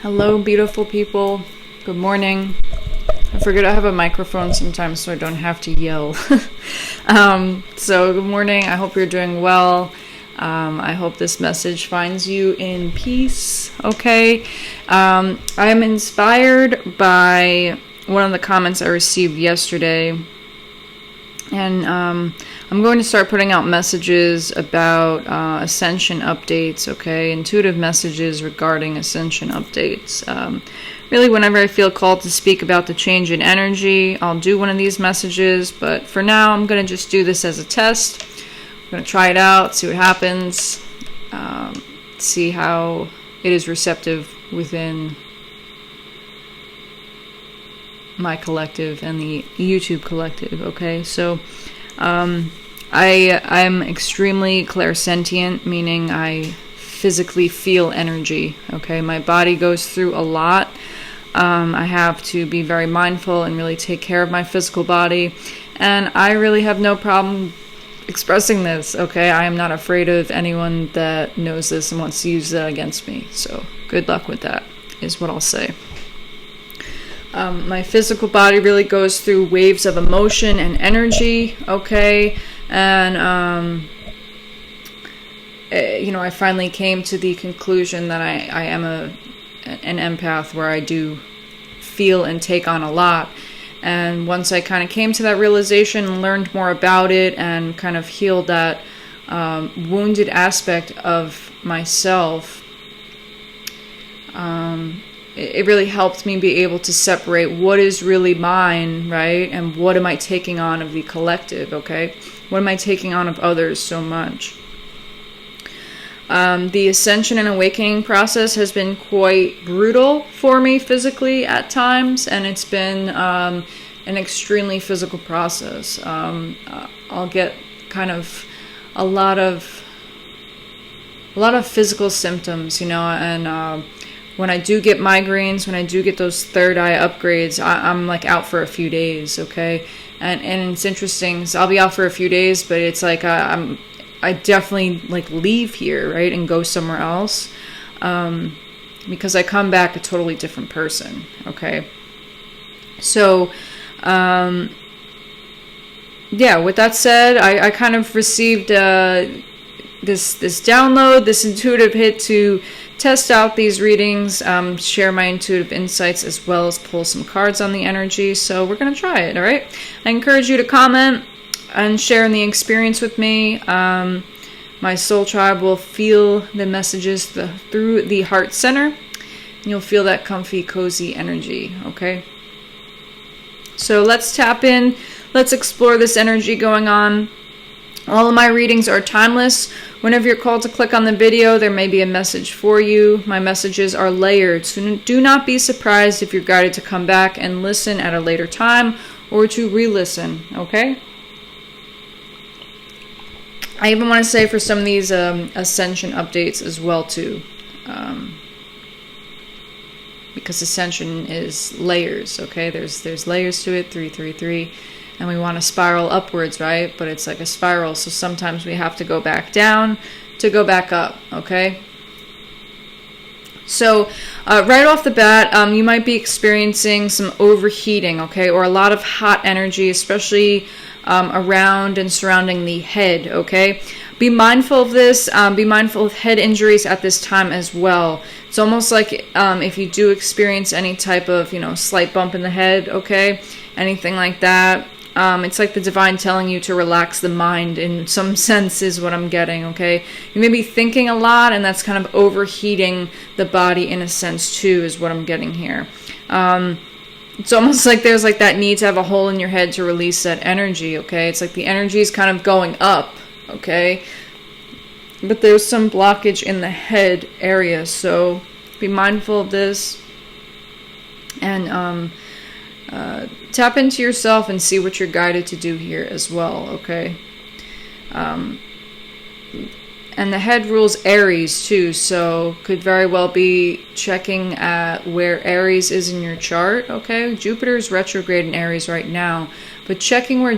Hello, beautiful people. Good morning. I forget I have a microphone sometimes so I don't have to yell. So good morning. I hope you're doing well. I hope this message finds you in peace. Okay. I am inspired by one of the comments I received yesterday. And I'm going to start putting out messages about Ascension updates, okay? Intuitive messages regarding Ascension updates. Really, whenever I feel called to speak about the change in energy, I'll do one of these messages. But for now, I'm going to just do this as a test. I'm going to try it out, see what happens, see how it is receptive within my collective and the YouTube collective, okay? So I'm extremely clairsentient, meaning I physically feel energy, okay? My body goes through a lot. I have to be very mindful and really take care of my physical body, and I really have no problem expressing this, okay? I am not afraid of anyone that knows this and wants to use that against me, so good luck with that, is what I'll say. My physical body really goes through waves of emotion and energy, okay? And, I finally came to the conclusion that I am an empath where I do feel and take on a lot. And once I kind of came to that realization and learned more about it and kind of healed that wounded aspect of myself, it really helped me be able to separate what is really mine, right? And what am I taking on of the collective, okay? What am I taking on of others so much? The ascension and awakening process has been quite brutal for me physically at times, and it's been an extremely physical process. I'll get kind of a lot of physical symptoms, and when I do get migraines, when I do get those third eye upgrades, I'm like out for a few days, okay? And it's interesting. So I'll be out for a few days, but it's like I definitely like leave here, right, and go somewhere else, because I come back a totally different person, okay? So, with that said, I kind of received this download, this intuitive hit to test out these readings, share my intuitive insights, as well as pull some cards on the energy. So we're going to try it, all right? I encourage you to comment and share in the experience with me. My soul tribe will feel the messages through the heart center, and you'll feel that comfy, cozy energy, okay? So let's tap in. Let's explore this energy going on. All of my readings are timeless. Whenever you're called to click on the video, there may be a message for you. My messages are layered, so do not be surprised if you're guided to come back and listen at a later time or to re-listen, okay? I even want to say for some of these Ascension updates as well, too. Because Ascension is layers, okay? There's layers to it, 333. And we want to spiral upwards, right? But it's like a spiral, so sometimes we have to go back down to go back up, okay? So right off the bat, you might be experiencing some overheating, okay? Or a lot of hot energy, especially around and surrounding the head, okay? Be mindful of this. Be mindful of head injuries at this time as well. It's almost like if you do experience any type of, slight bump in the head, okay? Anything like that. It's like the divine telling you to relax the mind in some sense is what I'm getting, okay? You may be thinking a lot, and that's kind of overheating the body in a sense too, is what I'm getting here. It's almost like there's like that need to have a hole in your head to release that energy, okay? It's like the energy is kind of going up, okay? But there's some blockage in the head area, so be mindful of this. And tap into yourself and see what you're guided to do here as well, okay? And the head rules Aries too, so could very well be checking at where Aries is in your chart, okay? Jupiter is retrograde in Aries right now, but checking where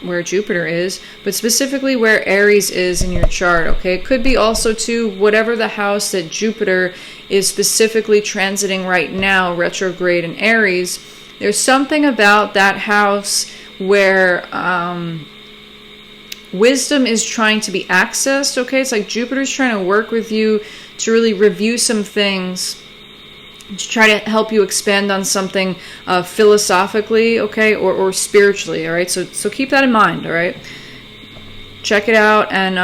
where Jupiter is, but specifically where Aries is in your chart, okay? It could be also to whatever the house that Jupiter is specifically transiting right now, retrograde in Aries. There's something about that house where wisdom is trying to be accessed, okay? It's like Jupiter's trying to work with you to really review some things, to try to help you expand on something philosophically, okay, or spiritually, all right? So keep that in mind, all right? Check it out and,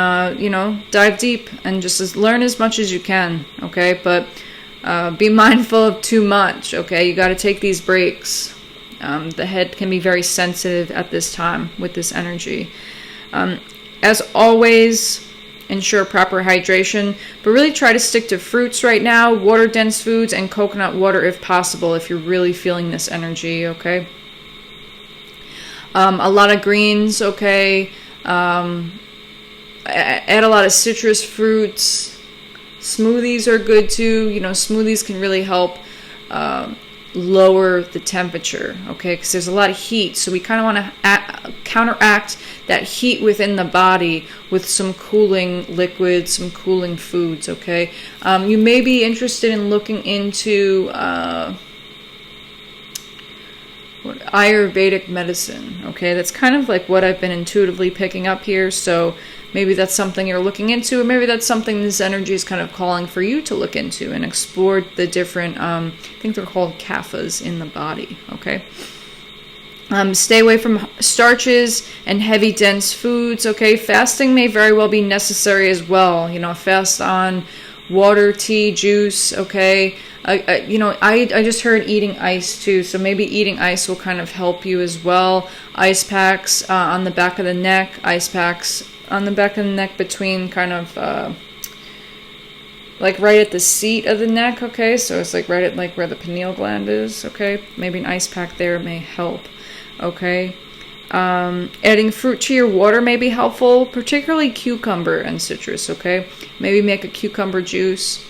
dive deep and just learn as much as you can, okay? But be mindful of too much, okay? You got to take these breaks. The head can be very sensitive at this time with this energy. As always, ensure proper hydration, but really try to stick to fruits right now, water-dense foods, and coconut water if possible if you're really feeling this energy, okay? A lot of greens, okay? Add a lot of citrus fruits. Smoothies are good too. Smoothies can really help lower the temperature, okay? Because there's a lot of heat, so we kind of want to counteract that heat within the body with some cooling liquids, some cooling foods, okay? You may be interested in looking into Ayurvedic medicine, okay? That's kind of like what I've been intuitively picking up here, so maybe that's something you're looking into, or maybe that's something this energy is kind of calling for you to look into and explore the different, I think they're called kaphas in the body, okay? Stay away from starches and heavy, dense foods, okay? Fasting may very well be necessary as well. Fast on water, tea, juice, okay? I just heard eating ice too, so maybe eating ice will kind of help you as well. Ice packs on the back of the neck, ice packs on the back of the neck between kind of like right at the seat of the neck, okay? So it's like right at like where the pineal gland is, okay? Maybe an ice pack there may help, okay? Adding fruit to your water may be helpful, particularly cucumber and citrus, okay? Maybe make a cucumber juice.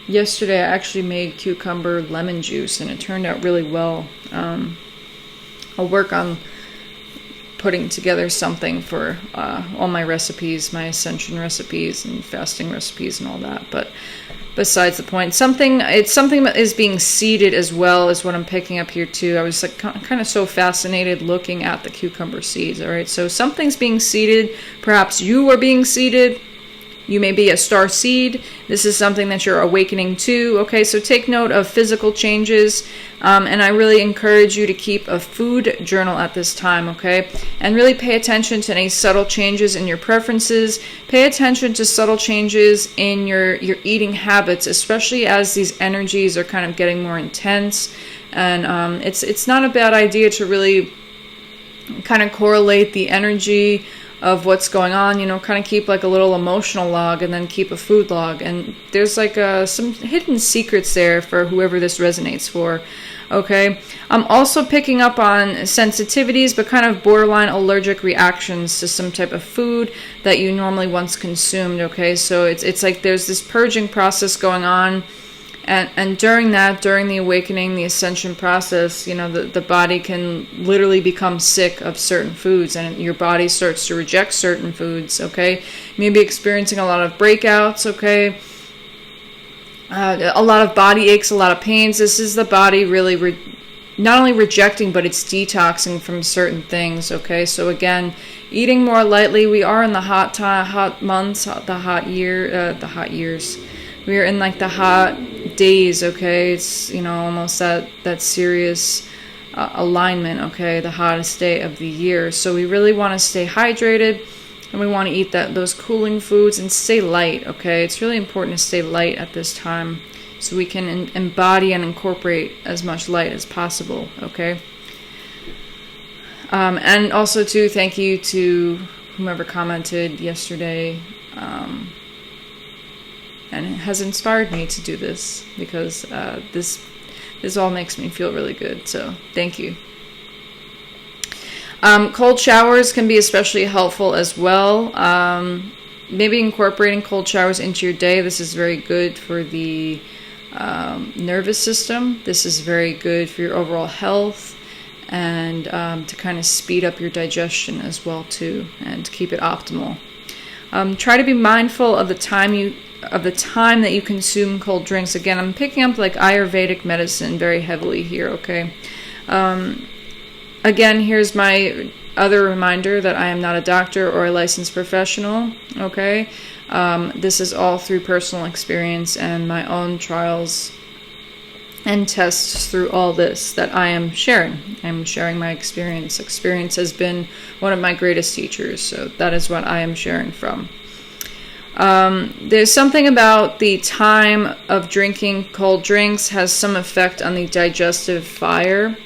Yesterday I actually made cucumber lemon juice and it turned out really well. I'll work on putting together something for all my recipes, my Ascension recipes and fasting recipes and all that. But besides the point, it's something that is being seeded as well as what I'm picking up here too. I was like kind of so fascinated looking at the cucumber seeds. All right, so something's being seeded. Perhaps you are being seeded. You may be a star seed. This is something that you're awakening to. Okay, so take note of physical changes. And I really encourage you to keep a food journal at this time, okay? And really pay attention to any subtle changes in your preferences. Pay attention to subtle changes in your eating habits, especially as these energies are kind of getting more intense. And it's not a bad idea to really kind of correlate the energy of what's going on, kind of keep like a little emotional log and then keep a food log. And there's like some hidden secrets there for whoever this resonates for, okay? I'm also picking up on sensitivities, but kind of borderline allergic reactions to some type of food that you normally once consumed, okay? So it's like there's this purging process going on. And during the awakening, the ascension process, the body can literally become sick of certain foods and your body starts to reject certain foods, okay? Maybe experiencing a lot of breakouts, okay? A lot of body aches, a lot of pains. This is the body really not only rejecting, but it's detoxing from certain things, okay? So again, eating more lightly. We are in the hot months, the hot years. We are in like the hot days, okay? It's, almost that serious alignment, okay? The hottest day of the year. So we really want to stay hydrated and we want to eat those cooling foods and stay light, okay? It's really important to stay light at this time so we can embody and incorporate as much light as possible, okay? And also, too, thank you to whomever commented yesterday. And it has inspired me to do this because this all makes me feel really good. So thank you. Cold showers can be especially helpful as well. Maybe incorporating cold showers into your day. This is very good for the nervous system. This is very good for your overall health. and to kind of speed up your digestion as well too, and to keep it optimal. Try to be mindful of the time that you consume cold drinks. Again, I'm picking up like Ayurvedic medicine very heavily here, okay? Again, here's my other reminder that I am not a doctor or a licensed professional, okay? This is all through personal experience and my own trials and tests through all this that I am sharing. I'm sharing my experience. Experience has been one of my greatest teachers, so that is what I am sharing from. There's something about the time of drinking cold drinks has some effect on the digestive fire.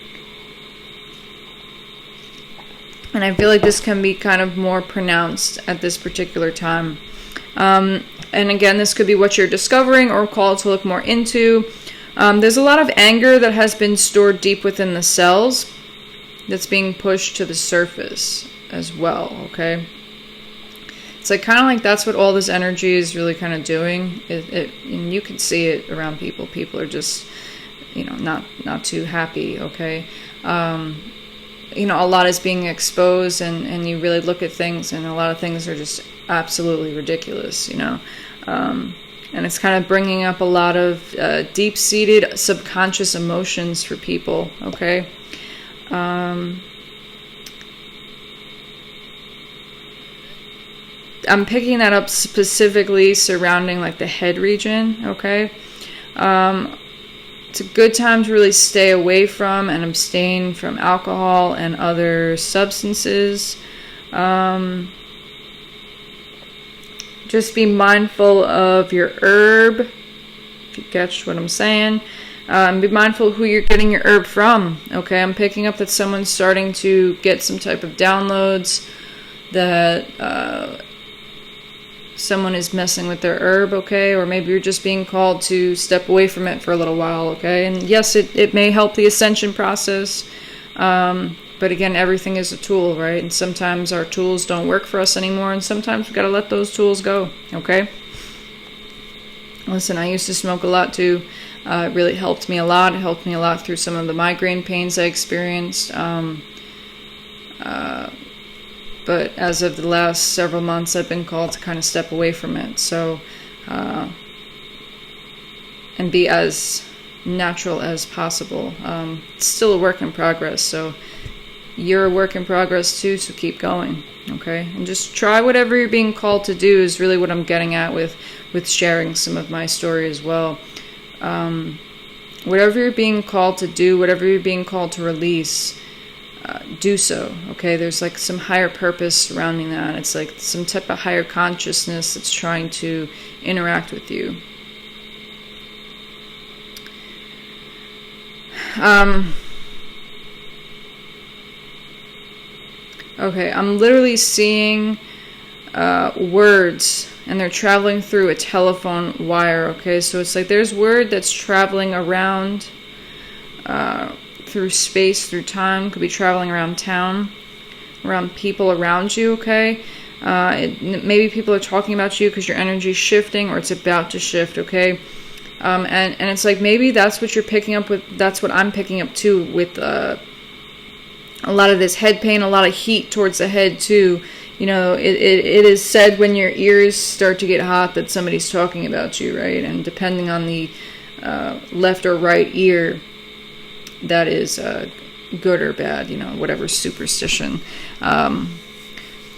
And I feel like this can be kind of more pronounced at this particular time. And again, this could be what you're discovering or called to look more into. There's a lot of anger that has been stored deep within the cells that's being pushed to the surface as well, okay? It's like kind of like that's what all this energy is really kind of doing. And you can see it around people. People are just, not too happy, okay? A lot is being exposed, and you really look at things, and a lot of things are just absolutely ridiculous, and it's kind of bringing up a lot of deep-seated subconscious emotions for people, okay? I'm picking that up specifically surrounding like the head region, okay? It's a good time to really stay away from and abstain from alcohol and other substances. Just be mindful of your herb, if you catch what I'm saying. Be mindful of who you're getting your herb from, okay? I'm picking up that someone's starting to get some type of downloads that someone is messing with their herb, okay? Or maybe you're just being called to step away from it for a little while, okay? And yes, it may help the ascension process, but again, everything is a tool, right? And sometimes our tools don't work for us anymore, and sometimes we gotta let those tools go, okay? Listen, I used to smoke a lot too. It really helped me a lot. It helped me a lot through some of the migraine pains I experienced. But as of the last several months, I've been called to kind of step away from it. So, and be as natural as possible. It's still a work in progress, so you're a work in progress too, so keep going, okay? And just try whatever you're being called to do is really what I'm getting at with sharing some of my story as well. Whatever you're being called to do, whatever you're being called to release, do so, okay? There's like some higher purpose surrounding that. It's like some type of higher consciousness that's trying to interact with you. Okay, I'm literally seeing words, and they're traveling through a telephone wire, okay? So it's like there's word that's traveling around through space, through time, could be traveling around town, around people around you, okay? Maybe people are talking about you because your energy's shifting or it's about to shift, okay? And it's like maybe that's what you're picking up with, that's what I'm picking up too with a lot of this head pain, a lot of heat towards the head too. It is said when your ears start to get hot that somebody's talking about you, right? And depending on the left or right ear, that is good or bad, whatever superstition.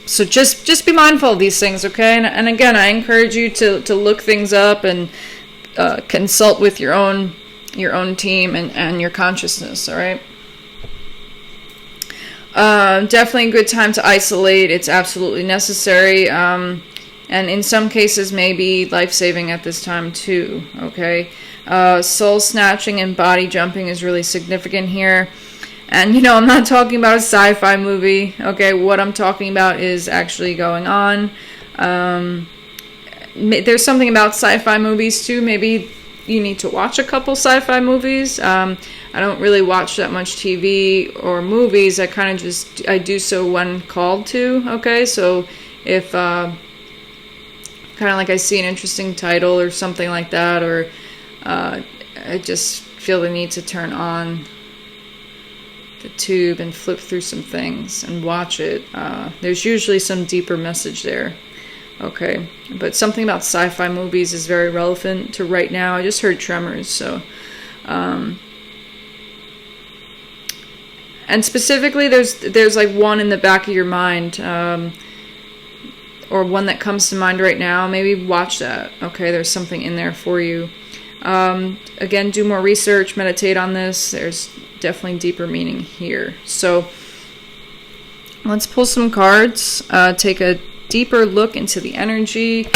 So just be mindful of these things, okay? And again, I encourage you to look things up and consult with your own team and your consciousness, all right? Definitely a good time to isolate. It's absolutely necessary. And in some cases, maybe life-saving at this time too, okay? Soul snatching and body jumping is really significant here. And, I'm not talking about a sci-fi movie, okay? What I'm talking about is actually going on. There's something about sci-fi movies too. Maybe you need to watch a couple sci-fi movies. I don't really watch that much TV or movies. I do so when called to, okay? So if, kind of like I see an interesting title or something like that, or I just feel the need to turn on the tube and flip through some things and watch it. There's usually some deeper message there. Okay, but something about sci-fi movies is very relevant to right now. I just heard Tremors, so and specifically there's like one in the back of your mind, or one that comes to mind right now. Maybe watch that. Okay, there's something in there for you. Again, do more research, meditate on this. There's definitely deeper meaning here. So let's pull some cards, take a deeper look into the energy.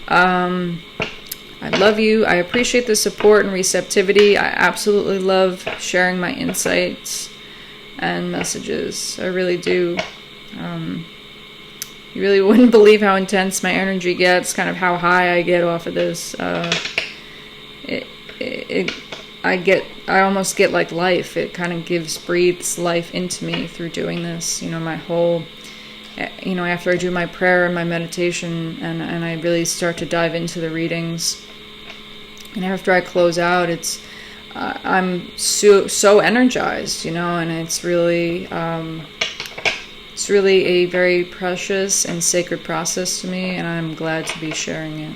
I love you. I appreciate the support and receptivity. I absolutely love sharing my insights and messages. I really do. You really wouldn't believe how intense my energy gets, kind of how high I get off of this. I almost get like life. It kind of breathes life into me through doing this. My whole, after I do my prayer and my meditation, and I really start to dive into the readings, and after I close out, I'm so energized, and it's really a very precious and sacred process to me, and I'm glad to be sharing it.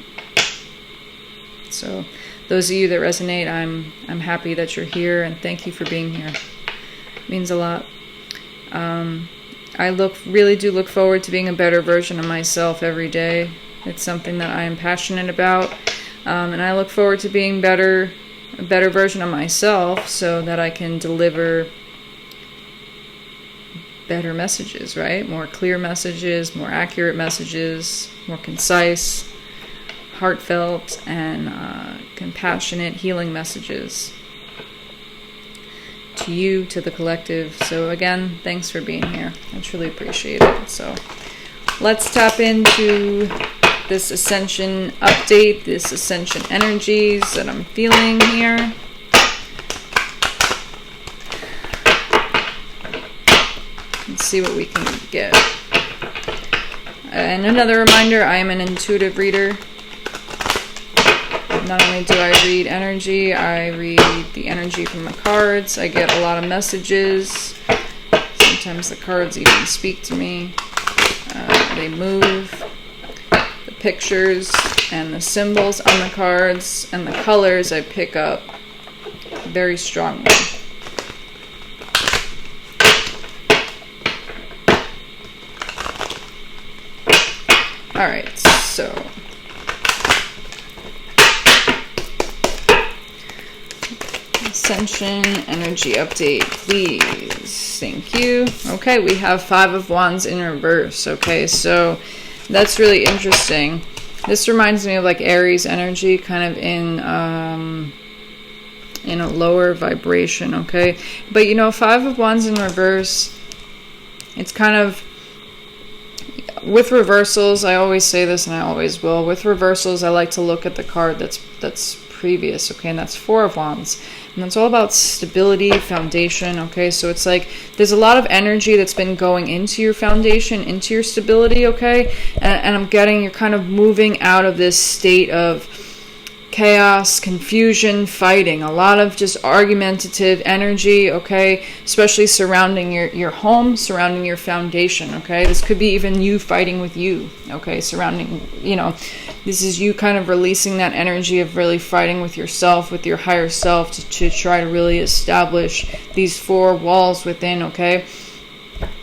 So those of you that resonate, I'm happy that you're here, and thank you for being here. It means a lot. I really do look forward to being a better version of myself every day. It's something that I am passionate about, and I look forward to being a better version of myself so that I can deliver better messages, right? More clear messages, more accurate messages, more concise, heartfelt, and compassionate, healing messages to you, to the collective. So again, thanks for being here. I truly appreciate it. So let's tap into this Ascension update, this Ascension energies that I'm feeling here. Let's see what we can get. And another reminder, I am an intuitive reader. Not only do I read energy, I read the energy from the cards. I get a lot of messages. Sometimes the cards even speak to me. They move. The pictures and the symbols on the cards and the colors I pick up very strongly. Alright, so Ascension energy update, please. Thank you. Okay, we have 5 of Wands in reverse. Okay, so that's really interesting. This reminds me of like Aries energy, kind of in a lower vibration. Okay, but 5 of Wands in reverse, it's kind of, with reversals, I always say this and I always will. With reversals, I like to look at the card that's previous, okay, and that's 4 of Wands. And that's all about stability, foundation, okay? So it's like there's a lot of energy that's been going into your foundation, into your stability, okay? And I'm getting you're kind of moving out of this state of chaos, confusion, fighting, a lot of just argumentative energy, okay, especially surrounding your home, surrounding your foundation, okay. This could be even you fighting with you, okay, surrounding, this is you kind of releasing that energy of really fighting with yourself, with your higher self, to try to really establish these 4 walls within, okay.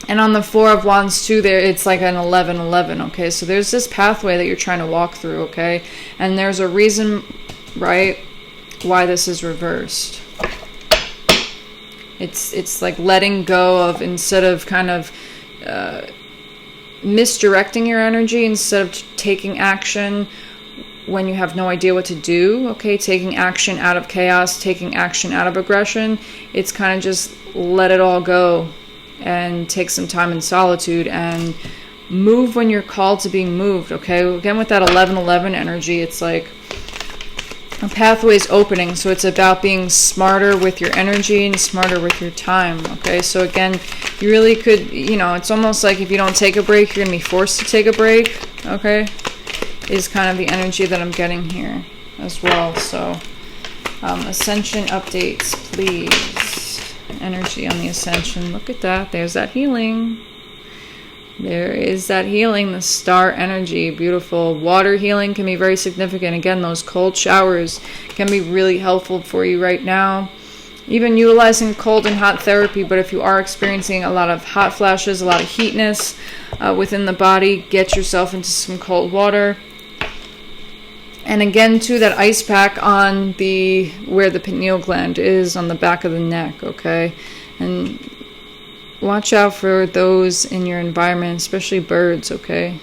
And on the 4 of Wands too, there it's like an 11-11, okay. So there's this pathway that you're trying to walk through, okay. And there's a reason, right, why this is reversed. It's like letting go of, instead of kind of misdirecting your energy, instead of taking action when you have no idea what to do, okay, taking action out of chaos, taking action out of aggression. It's kind of just let it all go and take some time in solitude and move when you're called to being moved, okay? Again, with that 11-11 energy, it's like a pathway is opening, so it's about being smarter with your energy and smarter with your time, okay? So again, you really could, it's almost like if you don't take a break, you're going to be forced to take a break, okay? Is kind of the energy that I'm getting here as well. So Ascension updates, please. energy on the Ascension. Look at that. There's that healing. There is that healing, the star energy. Beautiful. Water healing can be very significant. Again, those cold showers can be really helpful for you right now. Even utilizing cold and hot therapy, but if you are experiencing a lot of hot flashes, a lot of heatness within the body, get yourself into some cold water. And again, too, that ice pack on where the pineal gland is on the back of the neck, okay? And watch out for those in your environment, especially birds, okay?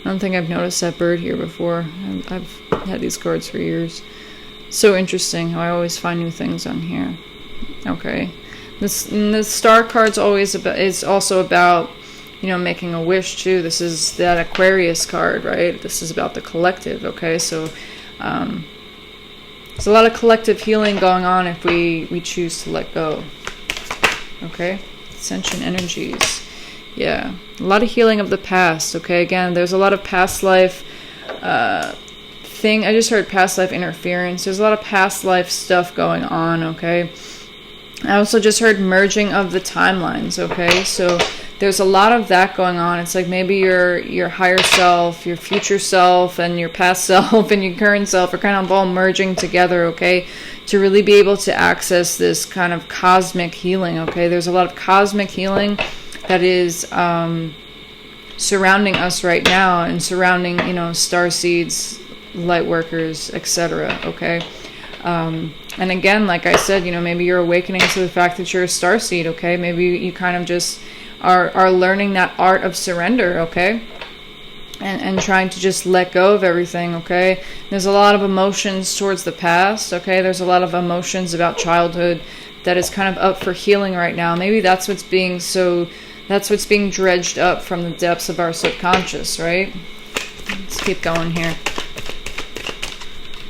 I don't think I've noticed that bird here before. I've had these cards for years. So interesting how I always find new things on here. Okay. The star card's is also about, making a wish too. This is that Aquarius card, right? This is about the collective, okay? So there's a lot of collective healing going on if we choose to let go. Okay? Ascension energies. Yeah. A lot of healing of the past, okay? Again, there's a lot of past life I just heard past life interference. There's a lot of past life stuff going on, okay? I also just heard merging of the timelines, okay? So there's a lot of that going on. It's like maybe your higher self, your future self, and your past self and your current self are kind of all merging together, okay? To really be able to access this kind of cosmic healing, okay? There's a lot of cosmic healing that is surrounding us right now and surrounding, star seeds, light workers, etc. Okay, and again, like I said, maybe you're awakening to the fact that you're a starseed. Okay, maybe you kind of just are learning that art of surrender. Okay, and trying to just let go of everything. Okay, there's a lot of emotions towards the past. Okay, there's a lot of emotions about childhood that is kind of up for healing right now. Maybe that's what's being dredged up from the depths of our subconscious. Right. Let's keep going here.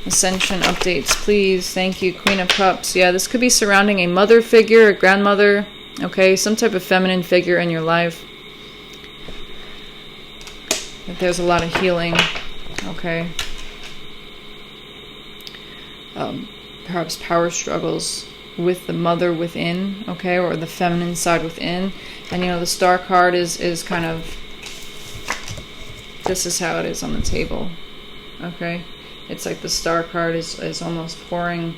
Ascension updates, please. Thank you. Queen of Cups. Yeah, this could be surrounding a mother figure, a grandmother, okay? Some type of feminine figure in your life. There's a lot of healing, okay? Perhaps power struggles with the mother within, okay? Or the feminine side within. And, the star card is kind of... This is how it is on the table, okay? It's like the star card is almost pouring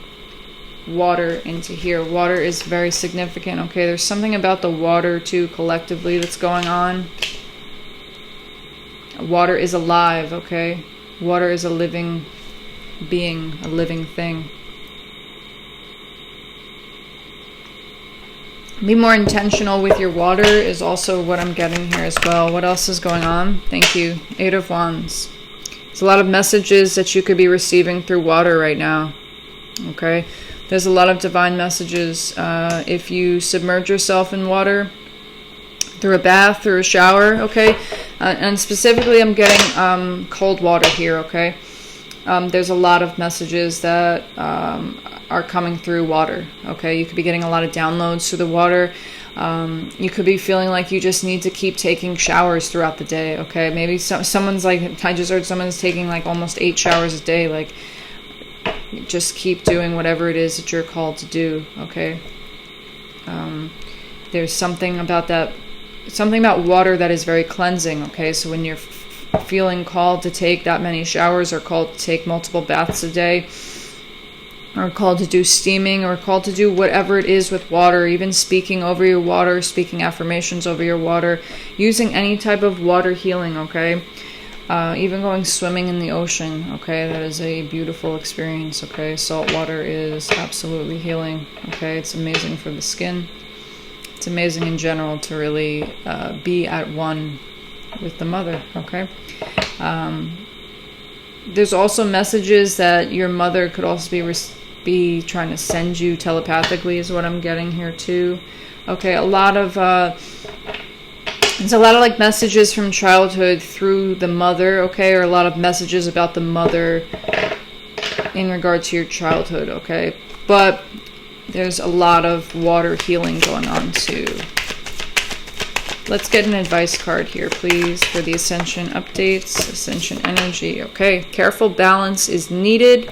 water into here. Water is very significant, okay? There's something about the water, too, collectively that's going on. Water is alive, okay? Water is a living being, a living thing. Be more intentional with your water is also what I'm getting here as well. What else is going on? Thank you. 8 of Wands. There's a lot of messages that you could be receiving through water right now. Okay? There's a lot of divine messages. If you submerge yourself in water, through a bath, through a shower, okay? And specifically I'm getting cold water here, okay? There's a lot of messages that are coming through water, okay? You could be getting a lot of downloads through the water. You could be feeling like you just need to keep taking showers throughout the day, okay? Maybe someone's like, I just heard someone's taking like almost 8 showers a day. Like, just keep doing whatever it is that you're called to do, okay? There's something about water that is very cleansing, okay? So when you're feeling called to take that many showers, or called to take multiple baths a day, or called to do steaming, or called to do whatever it is with water, even speaking over your water, speaking affirmations over your water, using any type of water healing, okay? Even going swimming in the ocean, okay? That is a beautiful experience, okay? Salt water is absolutely healing, okay? It's amazing for the skin. It's amazing in general to really be at one with the mother, okay? There's also messages that your mother could also be trying to send you telepathically is what I'm getting here too. Okay, there's a lot of like messages from childhood through the mother, okay, or a lot of messages about the mother in regard to your childhood, okay? But there's a lot of water healing going on too. Let's get an advice card here, please, for the Ascension updates. Ascension energy. Okay, careful balance is needed.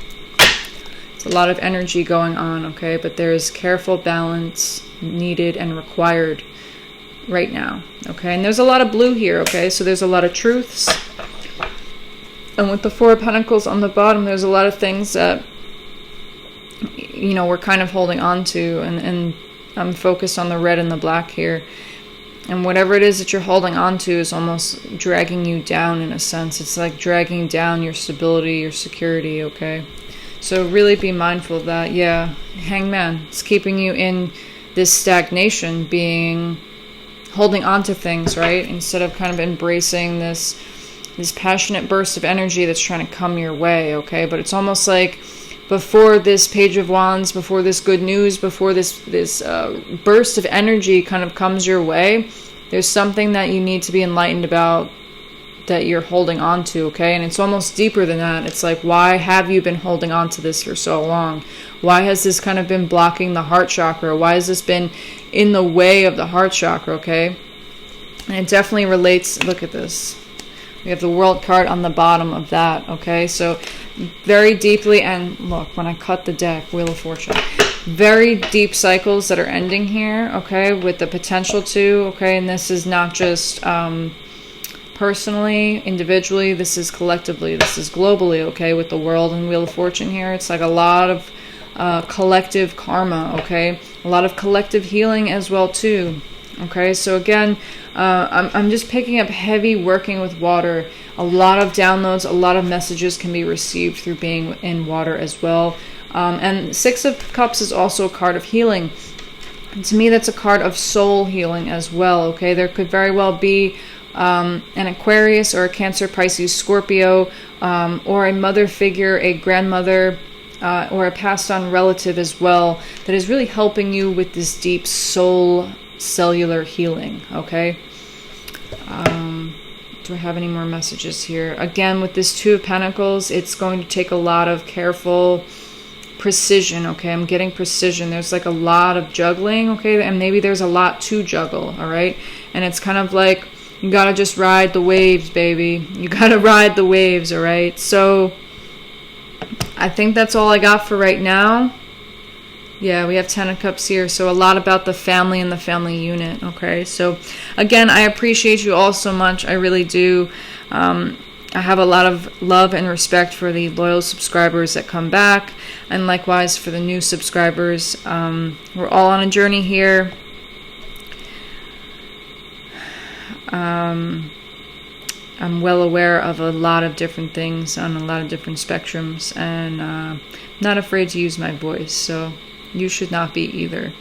It's a lot of energy going on, okay? But there's careful balance needed and required right now, okay? And there's a lot of blue here, okay? So there's a lot of truths. And with the Four of Pentacles on the bottom, there's a lot of things that, you know, we're kind of holding on to. And I'm focused on the red and the black here. And whatever it is that you're holding on to is almost dragging you down in a sense. It's like dragging down your stability, your security, okay? So really be mindful of that. Yeah, Hangman. It's keeping you in this stagnation, holding on to things, right? Instead of kind of embracing this passionate burst of energy that's trying to come your way, okay? But it's almost like before this Page of Wands, before this good news, before this burst of energy kind of comes your way, there's something that you need to be enlightened about that you're holding on to, okay? And it's almost deeper than that. It's like, why have you been holding on to this for so long? Why has this kind of been blocking the heart chakra? Why has this been in the way of the heart chakra, okay? And it definitely relates. Look at this. We have the World card on the bottom of that, okay? So very deeply, and look, when I cut the deck, Wheel of Fortune, very deep cycles that are ending here, okay, with the potential to, okay? And this is not just personally, individually, this is collectively, this is globally, okay, with the World and Wheel of Fortune here. It's like a lot of collective karma, okay? A lot of collective healing as well, too. Okay, so again, I'm just picking up heavy working with water. A lot of downloads, a lot of messages can be received through being in water as well. And Six of Cups is also a card of healing. And to me, that's a card of soul healing as well. Okay, there could very well be an Aquarius or a Cancer, Pisces, Scorpio, or a mother figure, a grandmother, or a passed on relative as well, that is really helping you with this deep soul cellular healing, okay? Do I have any more messages here? Again, with this Two of Pentacles, it's going to take a lot of careful precision, okay? I'm getting precision. There's like a lot of juggling, okay? And maybe there's a lot to juggle, all right? And it's kind of like, you gotta just ride the waves, baby. You gotta ride the waves, all right? So I think that's all I got for right now. Yeah, we have Ten of Cups here, so a lot about the family and the family unit, okay? So, again, I appreciate you all so much. I really do. I have a lot of love and respect for the loyal subscribers that come back, and likewise for the new subscribers. We're all on a journey here. I'm well aware of a lot of different things on a lot of different spectrums, and not afraid to use my voice, so you should not be either.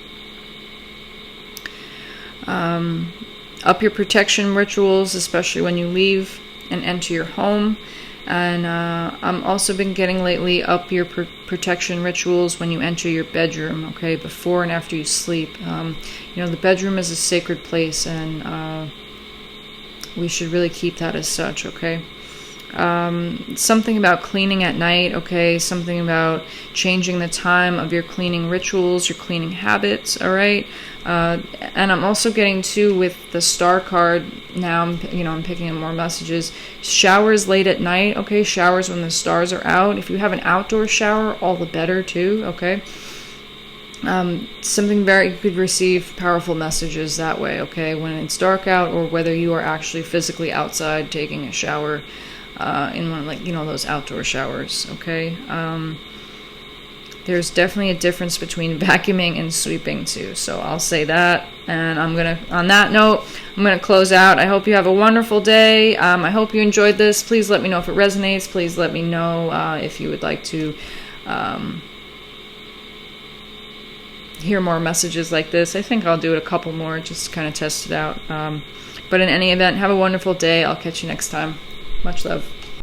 Up your protection rituals, especially when you leave and enter your home. And I'm also been getting lately, up your protection rituals when you enter your bedroom, okay, before and after you sleep. You know, the bedroom is a sacred place, and we should really keep that as such, okay? Something about cleaning at night, okay? Something about changing the time of your cleaning rituals, your cleaning habits, all right? And I'm also getting too, with the Star card now, I'm picking up more messages. Showers late at night, okay? Showers when the stars are out. If you have an outdoor shower, all the better too, okay? Something you could receive powerful messages that way, okay? When it's dark out, or whether you are actually physically outside taking a shower, in one, like, those outdoor showers, okay? There's definitely a difference between vacuuming and sweeping too, so I'll say that. And on that note, I'm gonna close out. I hope you have a wonderful day. I hope you enjoyed this. Please let me know if it resonates. Please let me know if you would like to hear more messages like this. I think I'll do it a couple more, just to kind of test it out. But in any event, have a wonderful day. I'll catch you next time. Much love.